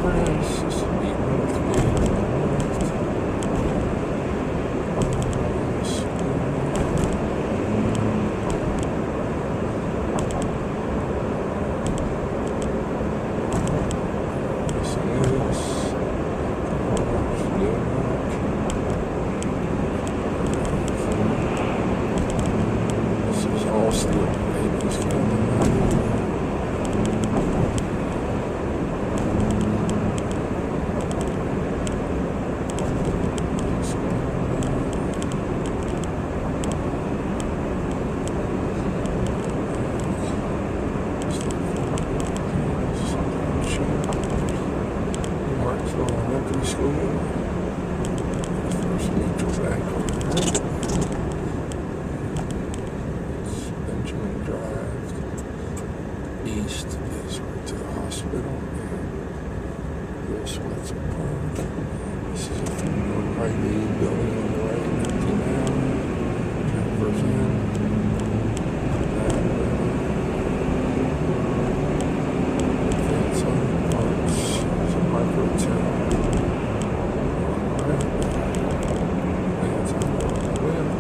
friends. This would be North Gate. This is all steel. Babies Martinsville WV School. First neutral back over there. It's Benjamin Drive. East is right to the hospital. And this one's a park. This is a right building on the right. Empty now. Campers in. Fence on the parks. There's a microtown.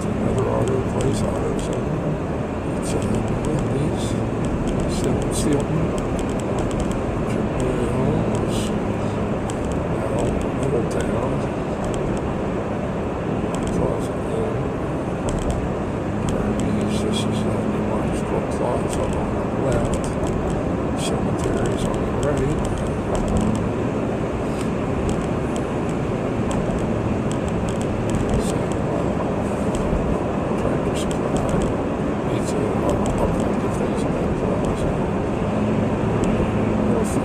Another auto place, auto center. It's Wendy's, Stilton, Chick-fil-A Homes, now Middletown, Closet Inn, Kirby's. This is New Martinsville Plaza on the left, cemeteries on the right.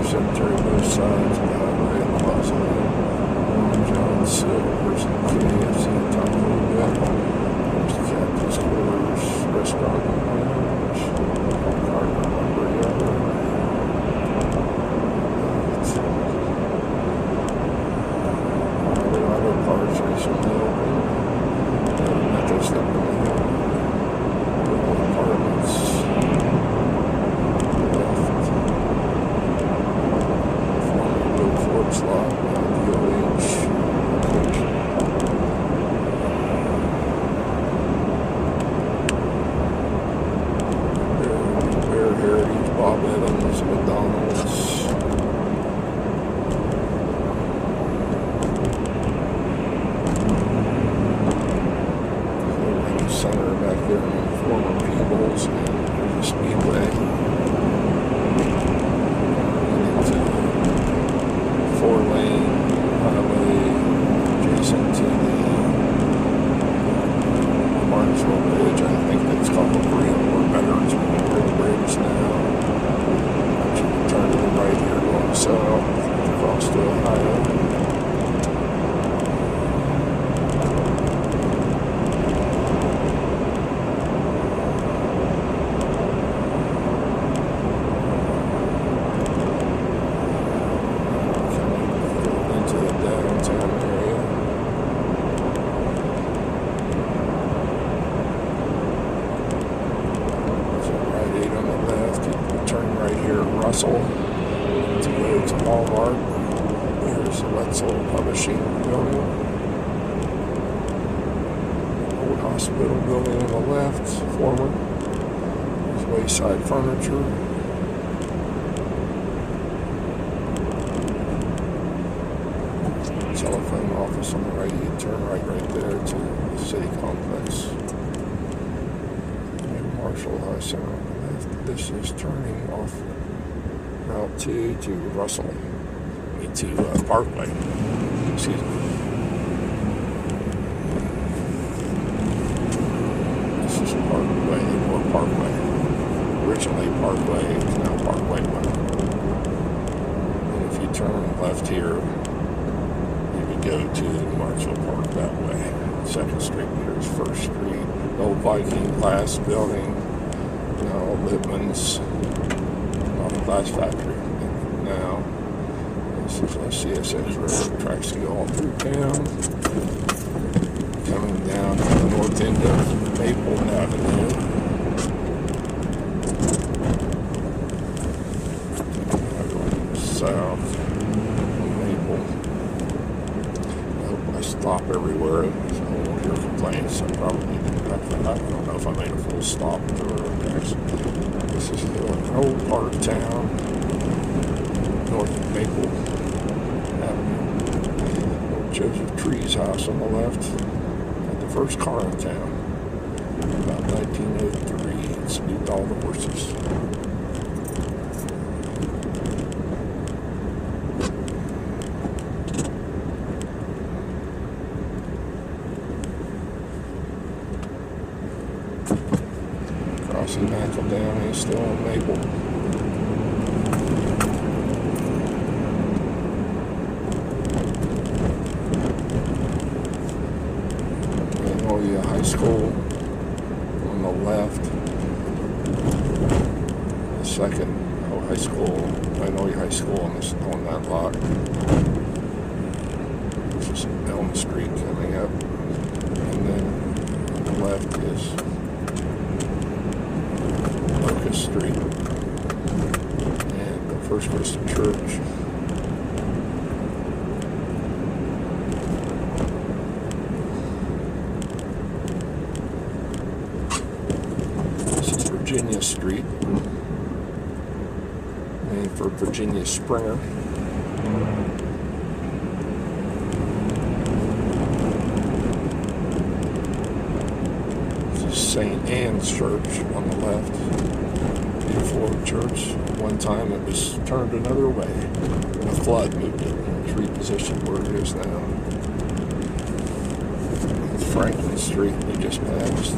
Cemetery both sides of the highway and Plaza. John Silver's and KFC Taco Bell. There's the Captain's Quarters, Restaurant and Lounge, Carter Lumber Yard. The auto parts recently opened. Metro Step apartments. Slot, DOH, Bear Heritage, Bob Evans, McDonald's. Center back there in former Peebles, and there's a speedway. Four-lane highway adjacent to the Martinsville Bridge. I think that's called the Greenwood Veterans Memorial Bridge now. Actually, turn to the right here going south across to Ohio. Russell to go to Walmart. Here's the Wetzel Publishing Building. Old hospital building on the left, former. There's Wayside Furniture. Telephone office on the right. You turn right there to the city complex. And Marshall High Center on the left. This is turning off Route 2 to Russell, to Parkway, excuse me. This is Parkway, or Parkway. Originally Parkway, it's now Parkway 1. And if you turn left here, you would go to Martinsville Park that way. 2nd Street, here's 1st Street, old Viking glass building, now Lippman's. Glass factory now. This is a CSX road, tracks go all through town. Coming down to the north end of Maple Avenue. Going south. stop everywhere, so I won't hear complaints. I probably didn't. I don't know if I made a full stop at the railroad tracks. This is an old part of town, north of Maple Avenue. Old Joseph Tree's house on the left. Got the first car in town. About 1903. It speeded all the horses. Crossing Mackle down, he's still on Maple. Magnolia High School on the left. The second high school, Magnolia High School on that lot. This is Elm Street coming up. And then on the left is Street, and the First Christian Church. This is Virginia Street, named for Virginia Springer. This is St. Anne's Church on the left. Beautiful church. One time it was turned another way. A flood moved it and it's repositioned where it is now. It's Franklin Street we just passed.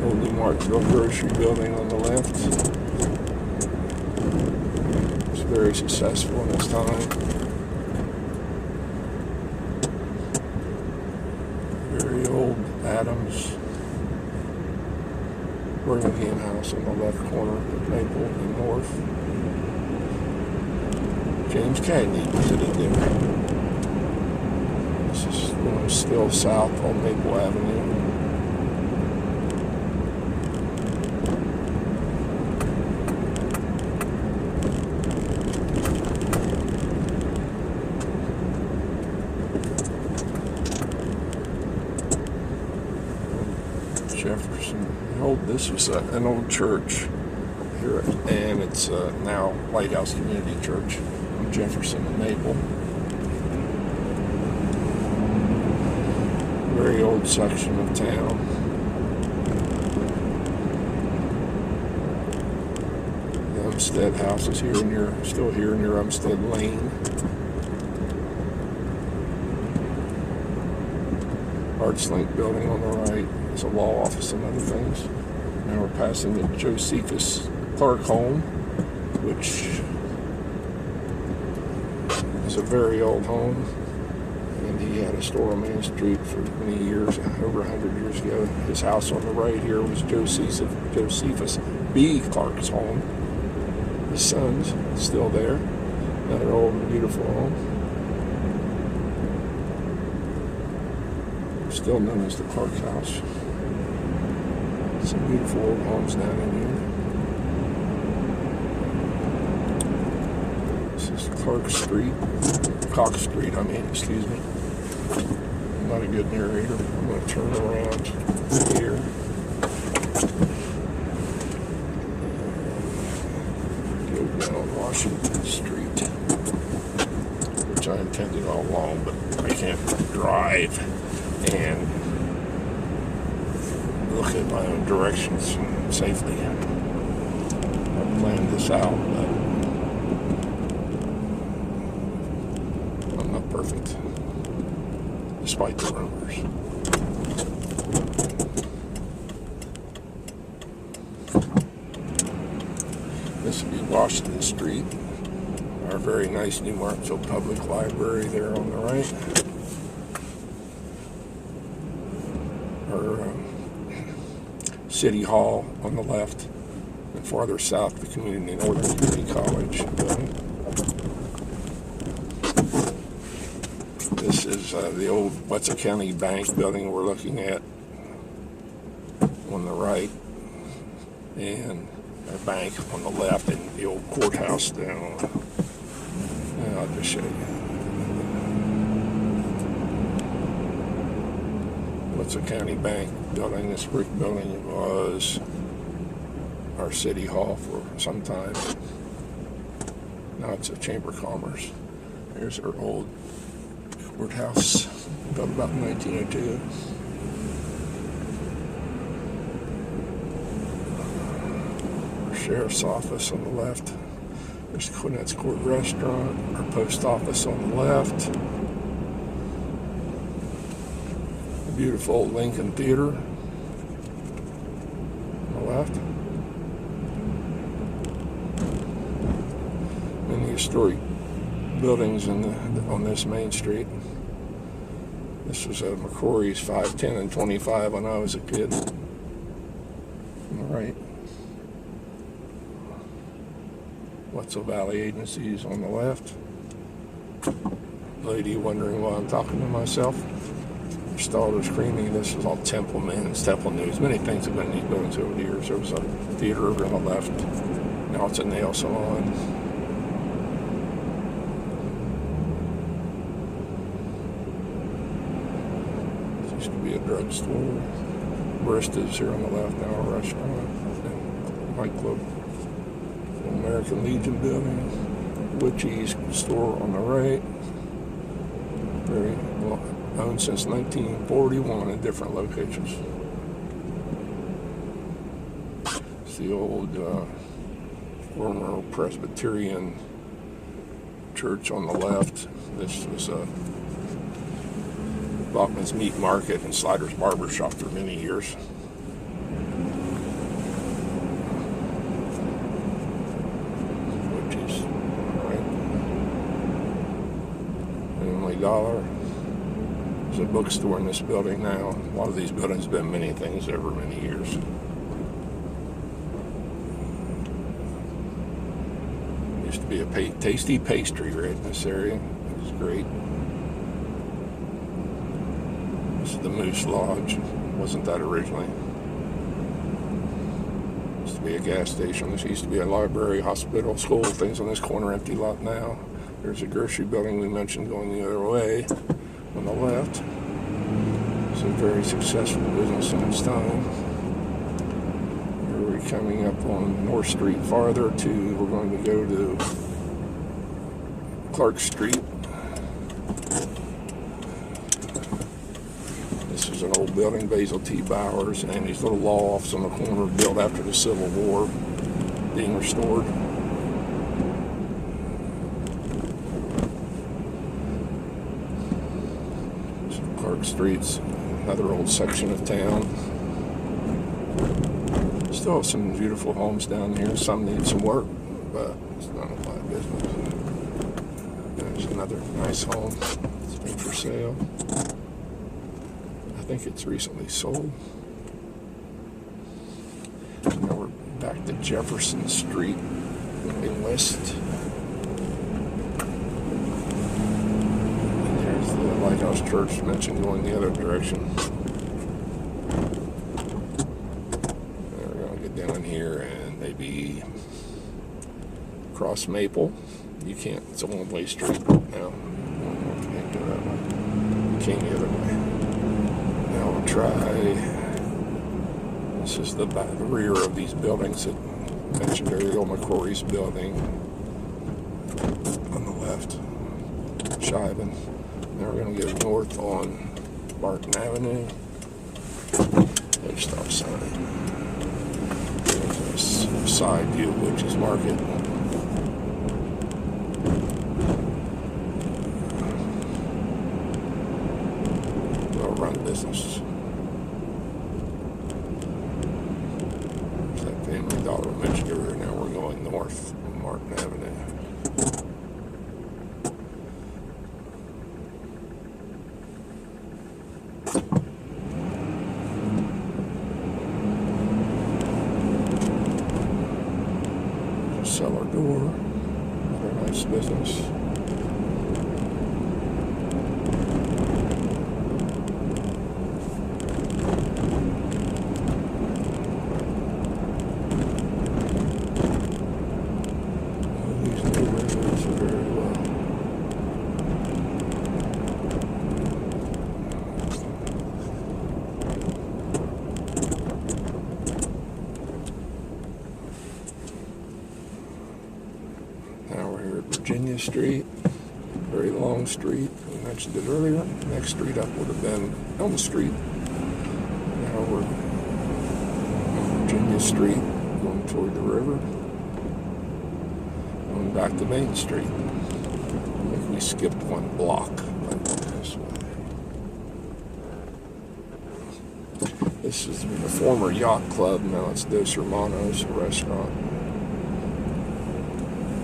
Old New Martinsville grocery building on the left. It was very successful in its time. Very old Adams Birmingham house in the left corner of Maple and North. James Cagney visited there. This is still south on Maple Avenue. Jefferson. This was an old church here, and it's now Lighthouse Community Church on Jefferson and Maple. Very old section of town. The Umstead House is still here near Umstead Lane. Artslink building on the right. There's a law office and other things. Now we're passing the Josephus Clark home, which is a very old home. And he had a store on Main Street for many years, over 100 years ago. His house on the right here was Josephus B. Clark's home. His son's still there. Another old and beautiful home. Still known as the Clark House. Some beautiful old homes down in here. This is Clark Street. Cox Street, excuse me. I'm not a good narrator. I'm going to turn around here. Go down Washington Street, which I intended all along, but I can't drive and look at my own directions safely. I planned this out, but I'm not perfect, despite the rumors. This would be Washington Street, our very nice New Martinsville Public Library there on the right. Our City Hall on the left, and farther south, the Northern Community College building. This is the old Wetzel County Bank building we're looking at on the right, and our bank on the left, and the old courthouse down. I'll just show you. what's a county bank building. This brick building was our city hall for some time. Now it's a chamber of commerce. Here's our old courthouse, built about 1902. Our sheriff's office on the left. There's Quinnett's Court Restaurant. Our post office on the left. The beautiful old Lincoln Theater on the left. And the historic buildings on this main street. This was McCrory's 5, 10, and 25 when I was a kid. On the right. Wetzel Valley Agencies on the left. Lady wondering why I'm talking to myself. Her daughter screaming. This is all Temple Men's, Temple News. Many things have been in these buildings over the years. There was a theater over on the left. Now it's a nail salon. This used to be a drugstore. Baristas here on the left, now a restaurant and nightclub. American Legion building, Witchy's store on the right. Very well owned since 1941 in different locations. It's the old former Presbyterian church on the left. This was Bachman's Meat Market and Slider's Barber Shop for many years. $1. There's a bookstore in this building now. A lot of these buildings have been many things over many years. Used to be a tasty pastry right in this area. It was great. This is the Moose Lodge. Wasn't that originally? Used to be a gas station. This used to be a library, hospital, school, things on this corner, empty lot now. There's a grocery building we mentioned going the other way on the left. It's a very successful business in its time. Here we're coming up on North Street farther to, we're going to go to Clark Street. This is an old building, Basil T. Bowers, and these little law offices on the corner built after the Civil War being restored. Clark Street's another old section of town. Still have some beautiful homes down here. Some need some work, but it's none of my business. There's another nice home. It's been for sale. I think it's recently sold. Now we're back to Jefferson Street in West. Lighthouse Church mentioned going the other direction. We're going to get down here and maybe cross Maple. You can't, it's a one-way street now. You can't go that way. You came the other way. Now we'll try. This is the rear of these buildings that I mentioned earlier. Old McCrory's building on the left. Shiven. Now we're going to go north on Martin Avenue. No stop sign. There's a side view of Witch's Market. Well-run business. There's that Family Dollar mentioned earlier. Now we're going north on Martin Avenue. Cellar door, another nice business. These neighborhoods are very well. Virginia Street, very long street. We mentioned it earlier. Next street up would have been Elm Street. Now we're on Virginia Street, going toward the river, going back to Main Street. I think we skipped one block, but this way. This is the former yacht club. Now it's Dos Hermanos, a restaurant.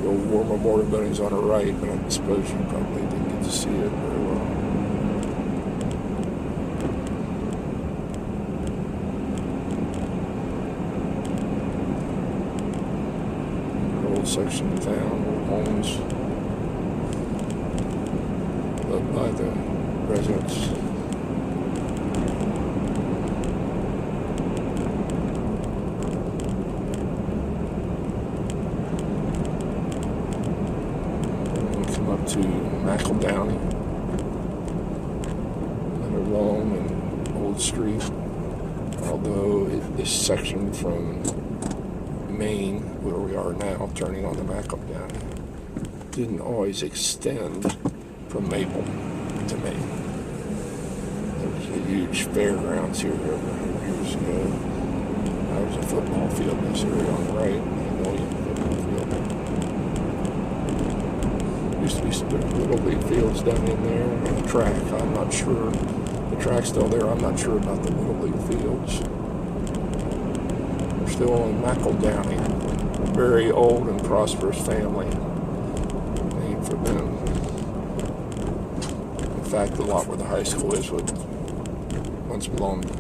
The old War Memorial building's on the right, but I suppose you probably didn't get to see it very well. Old section of town, old homes, loved by the residents. Up to McEldowney, another long and old street, although this section from Maine, where we are now, turning on the McEldowney, didn't always extend from Maple to Maine. There was a huge fairgrounds here over 100 years ago. There was a football field in this area on the right, Magnolia football field. Used to be some little league fields down in there, and the track. I'm not sure. The track's still there. I'm not sure about the little league fields. We're still on McEldowney, a very old and prosperous family. Named for them. In fact, the lot where the high school is would once belonged to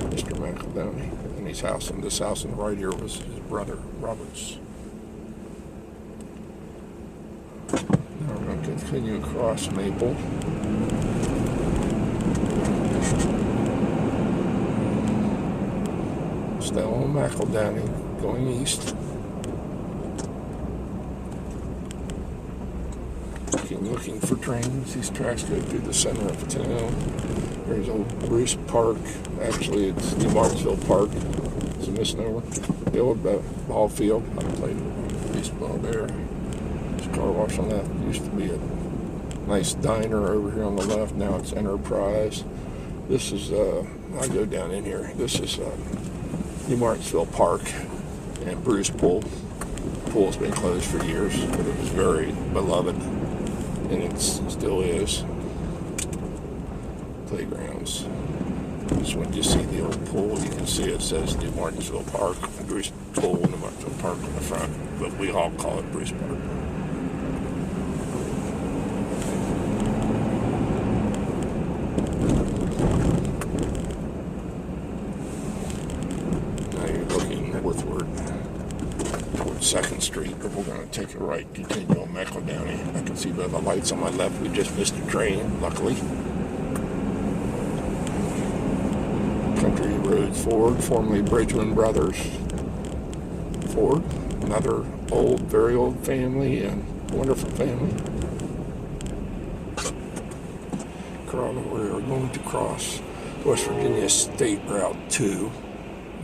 Mr. McEldowney and his house. And this house on the right here was his brother, Robert's. Now we're going to continue across Maple. Still on McEldowney, going east. Looking for trains. These tracks go through the center of town. There's old Bruce Park. Actually, it's the Martinsville Park. It's a misnomer. The old ball field. I played baseball there. Car wash on that. Used to be a nice diner over here on the left. Now it's Enterprise. This is I go down in here. This is New Martinsville Park and Bruce Pool. The pool's been closed for years, but it was very beloved, and it still is. Playgrounds. Just when you see the old pool, you can see it says New Martinsville Park, Bruce Pool, New Martinsville Park on the front, but we all call it Bruce Park. Northward towards 2nd Street, but we're going to take a right, continue on McEldowney. I can see by the lights on my left, we just missed a train, luckily. Country Roads Ford, formerly Bridgman Brothers Ford, another old, very old family and wonderful family. We're going to cross West Virginia State Route 2.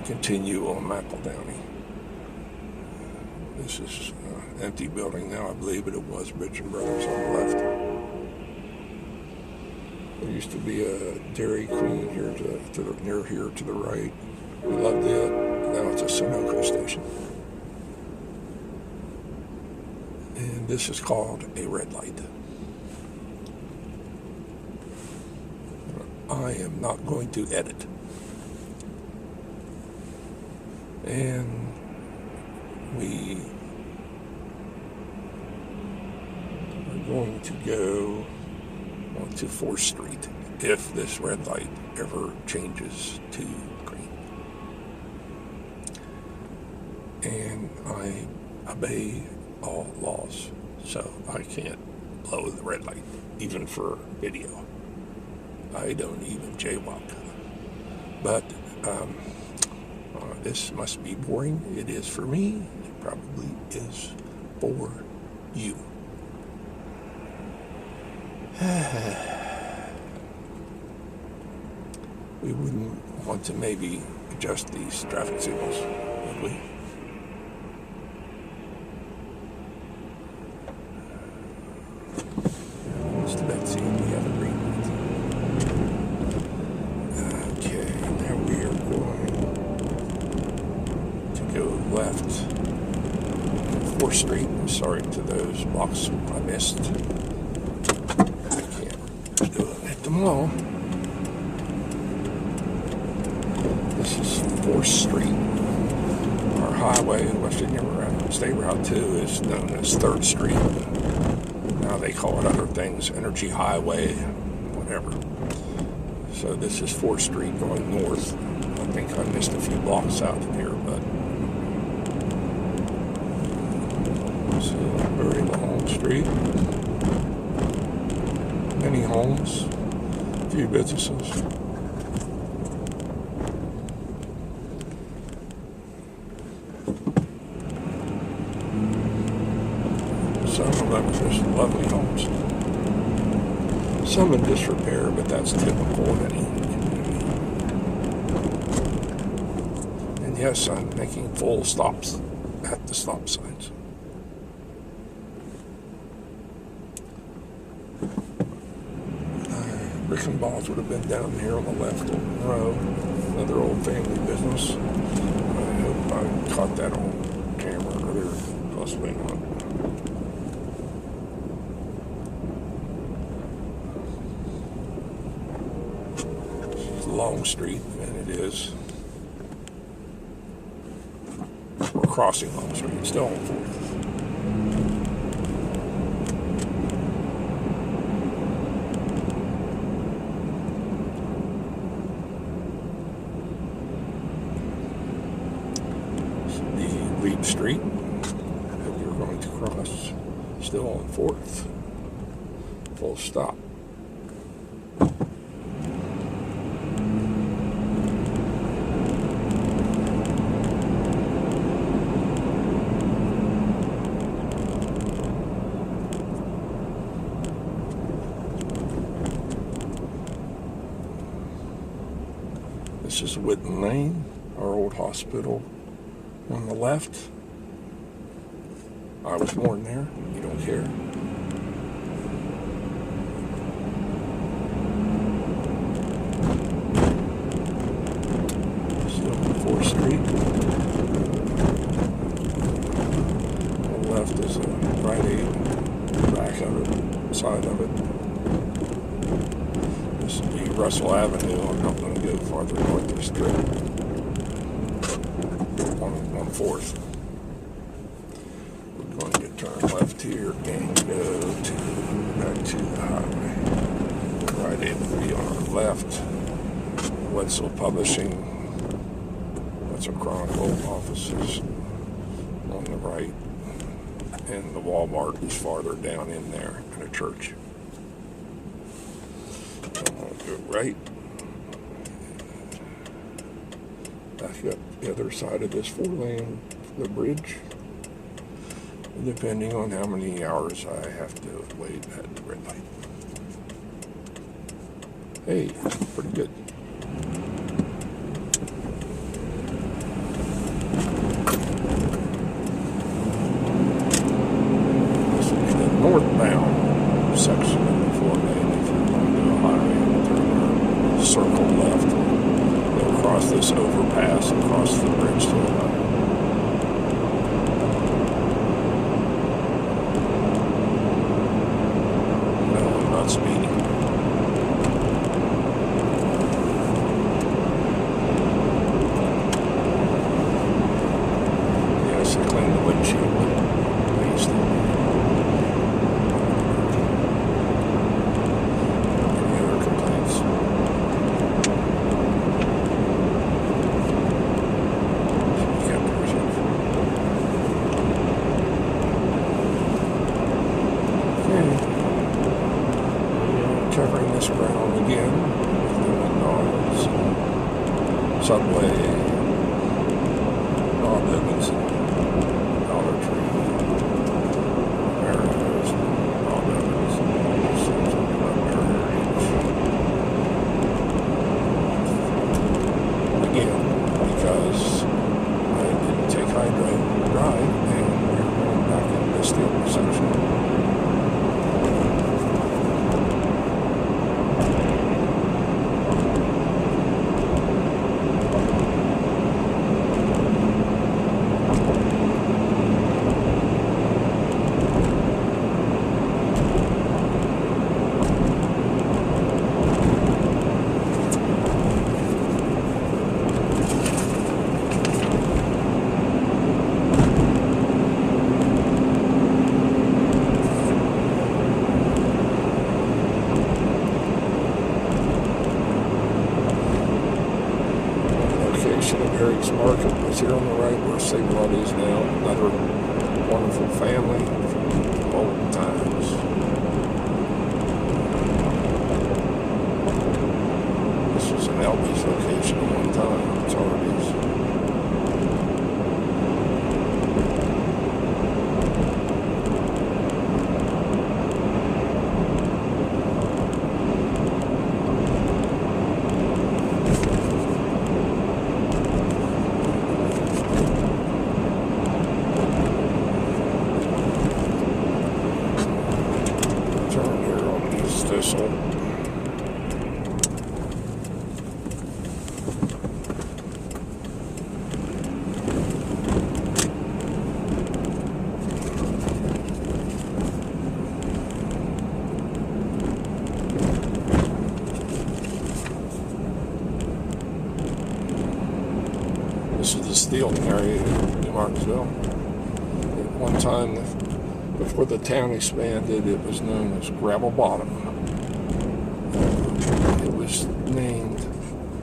Continue on McEldowney. This is an empty building now, I believe, but it was Bridgman Brothers on the left. There used to be a Dairy Queen here near here to the right. We loved it. Now it's a Sunoco station. And this is called a red light. I am not going to edit. And we are going to go onto 4th Street if this red light ever changes to green. And I obey all laws, so I can't blow the red light, even for video. I don't even jaywalk. But, this must be boring. It is for me. It probably is for you. We wouldn't want to maybe adjust these traffic signals, would we? sorry to those blocks I missed. I can't hit them all. This is 4th Street. Our highway, West Virginia State Route 2, is known as 3rd Street. Now they call it other things, Energy Highway, whatever. So this is 4th Street going north. I think I missed a few blocks out of here, but it's a very long street. Many homes, a few businesses. Some of them are just lovely homes. Some in disrepair, but that's typical of any community. And yes, I'm making full stops at the stop signs. Brick and Balls would have been down here on the left row. Another old family business. I hope I caught that on camera earlier, possibly not. Long street, and it is. We're crossing Long Street, still on 4th. The lead street that we're going to cross, still on 4th. Full stop. This is Whitten Lane, our old hospital on the left. I was born there, you don't care. Still on 4th Street. On the left is a Rite Aid, back of it, side of it. This would be Russell Avenue. I'm not going to go farther north this trip. On 4th. We're going to turn left here and go back to the highway. Right in will be on our left. Wetzel Publishing. That's a Chronicle offices on the right. And the Walmart is farther down in there, and a church. Go right, back up the other side of this 4-lane, the bridge, depending on how many hours I have to wait at the red light. Hey, pretty good. This will be the northbound section of the 4-lane if you're going to a highway. Circle left, go across this overpass, across the bridge to the right. No, I'm not speeding. Yes, I cleaned the windshield, but least. Any other complaints? Covering this ground again with the McDonald's, Subway, Bob Evans, Dollar Tree, Mario's, Bob Evans, something about Mario's. Again, because I didn't take high drive and we're going back into the steel section. Farmers Market was here on the right where Save Blood is now. Another wonderful family from old times. This was an Albies location at one time. It's Arby's. Turn here on East Thistle. This is the Steelton area in New Martinsville. At one time, before the town expanded, it was known as Gravel Bottom. It was named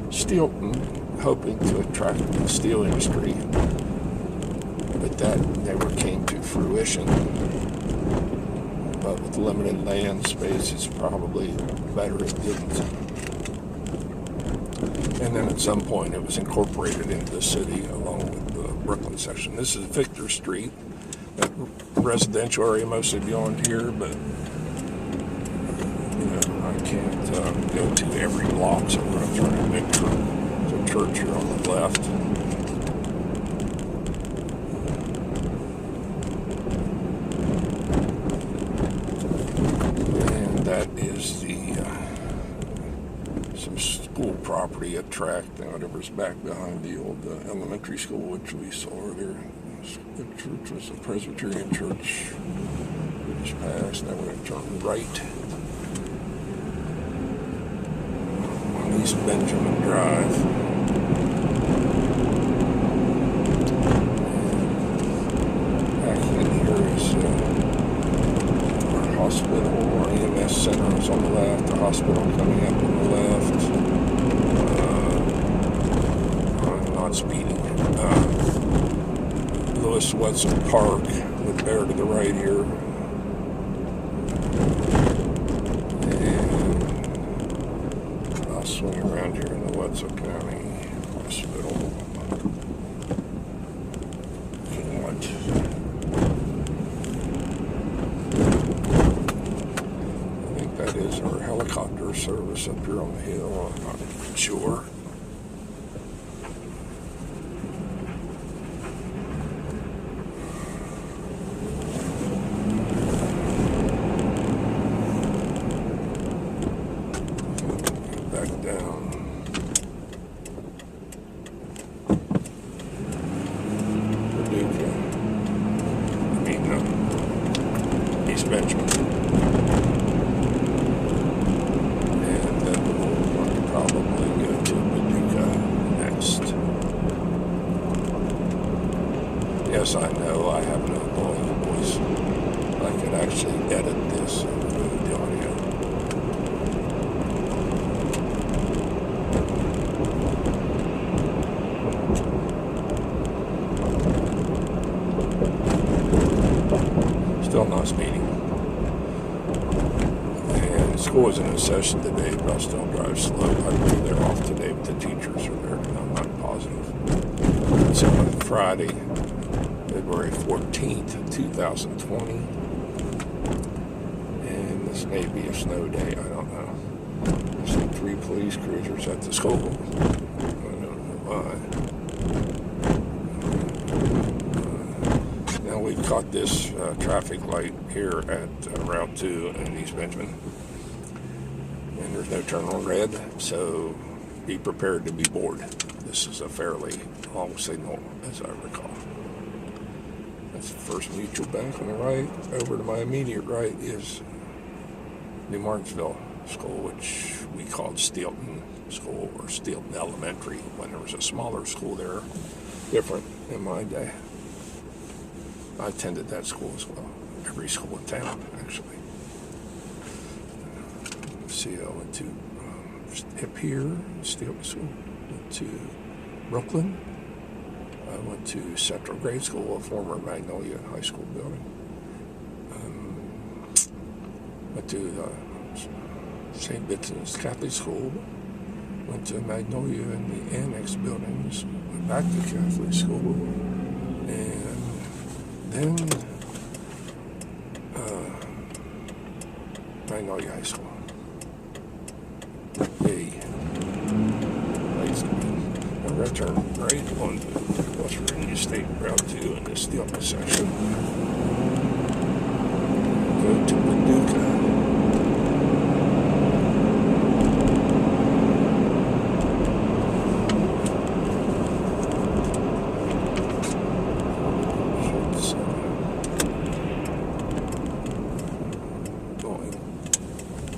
Steelton, hoping to attract the steel industry, but that never came to fruition. But with limited land space, it's probably better it didn't. And then at some point it was incorporated into the city along with the Brooklyn section. This is Victor Street, that residential area mostly beyond here, but you know, I can't go to every block, so we're going to turn to Victor. There's a church here on the left. And that is the some school property, a track, whatever's back behind the old elementary school, which we saw earlier. The church was a Presbyterian church. We just passed. Now we're going to turn right on East Benjamin Drive. And back in here is our hospital, our EMS center is on the left, the hospital coming up on the left. Not speeding. Lewis Wetzel Park with Bear to the right here. And I'll swing around here in the Wetzel County Hospital. I think that is our helicopter service up here on the hill. I'm not sure. Down. Paducah. East Benjamin. And then we'll probably go to Paducah next. Yes, I know I have no annoying voice. I could actually edit this and remove the audio. Still not speeding. And school isn't in session today, but I'll still drive slow. I believe they're off today, but the teachers are there. I'm not positive. It's on Friday, February 14th, 2020. And this may be a snow day, I don't know. I see 3 police cruisers at the school. I don't know why. Now we've caught this traffic light here at Route 2 in East Benjamin. And there's no turn on red, so be prepared to be bored. This is a fairly long signal, as I recall. That's First Mutual Bank on the right. Over to my immediate right is New Martinsville School, which we called Steelton School or Steelton Elementary when there was a smaller school there. Different in my day. I attended that school as well. Every school in town, actually. See, I went to up here, Steelton School. Went to Brooklyn. I went to Central Grade School, a former Magnolia High School building. Went to St. Vincent's Catholic School. Went to Magnolia in the Annex buildings. Went back to Catholic School. And then Magnolia High School. Hey. I'm going to turn right on to West Virginia State Route 2 in this Steelman section. Go to Paducah. Going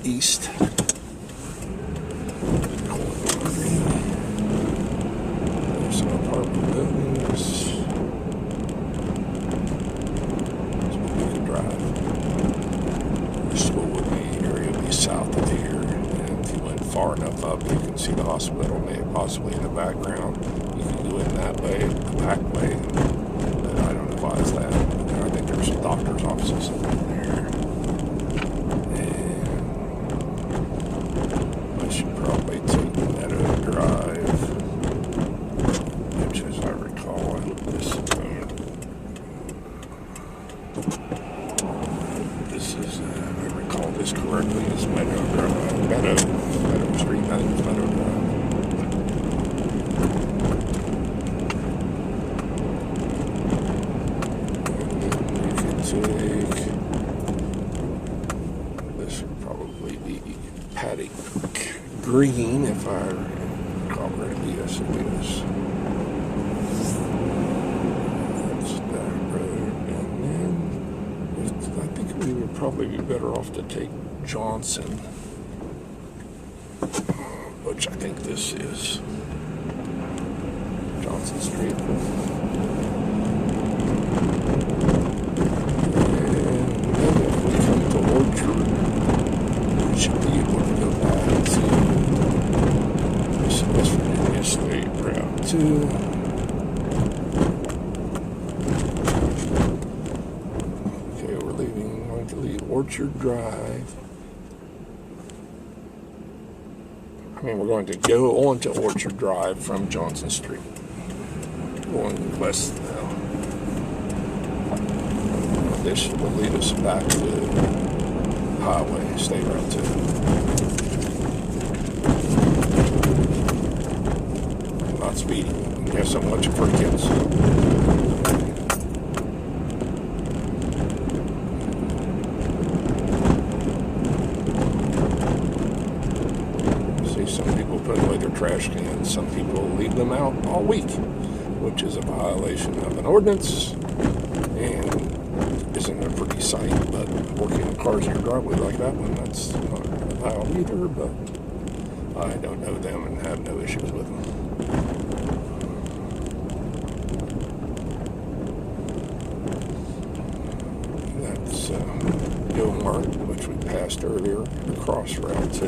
east. Far enough up, you can see the hospital possibly in the background. You can go in that way, the back way, but I don't advise that. I think there's doctor's offices in there. And I should probably take Meadow Drive, which as I recall, this is, if I recall this correctly, is Meadow Drive. Meadow Street, I think it's Meadow Drive. And then you can take, this would probably be Paddock Green, if I recall correctly. Yes, it is. That's that road. And then I think we would probably be better off to take Johnson, which I think this is Johnson Street. And then if we come to Orchard, we should be able to go back to West Virginia State Route 2. Okay, we're going to leave Orchard Drive. We're going to go on to Orchard Drive from Johnson Street, going west now. This will lead us back to Highway, State Route 2. I'm not speeding. Guess I'm watching for kids. Some people put away their trash cans. Some people leave them out all week, which is a violation of an ordinance and isn't a pretty sight. But working cars in your driveway like that one, that's not allowed either. But I don't know them and have no issues with them. That's Gilmart, which we passed earlier, across Route 2.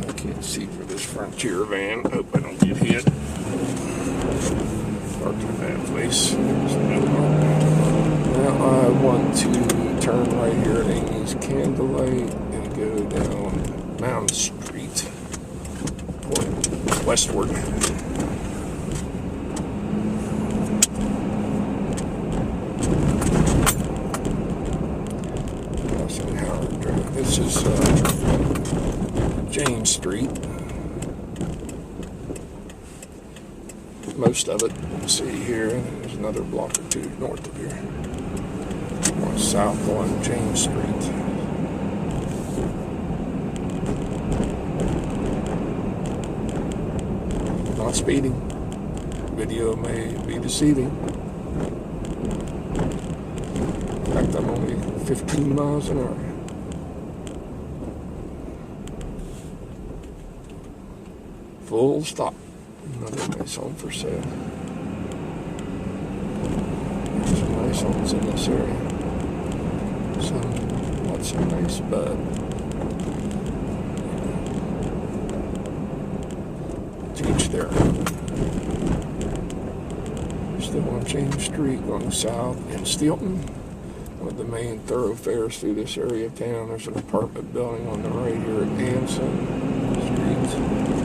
I can't see for this Frontier van. Hope I don't get hit. Parked in a bad place. Now I want to turn right here at Amy's Candlelight and go down Mound Street, westward. This is James Street. Most of it, see here, there's another block or two north of here. Going south on James Street. Not speeding. Video may be deceiving. In fact, I'm only 15 miles an hour. Full stop. Another nice home for sale. There's some nice homes in this area. Some, not so nice, but right there. Still on James Street, going south in Steelton. One of the main thoroughfares through this area of town. There's an apartment building on the right here at Anson Street.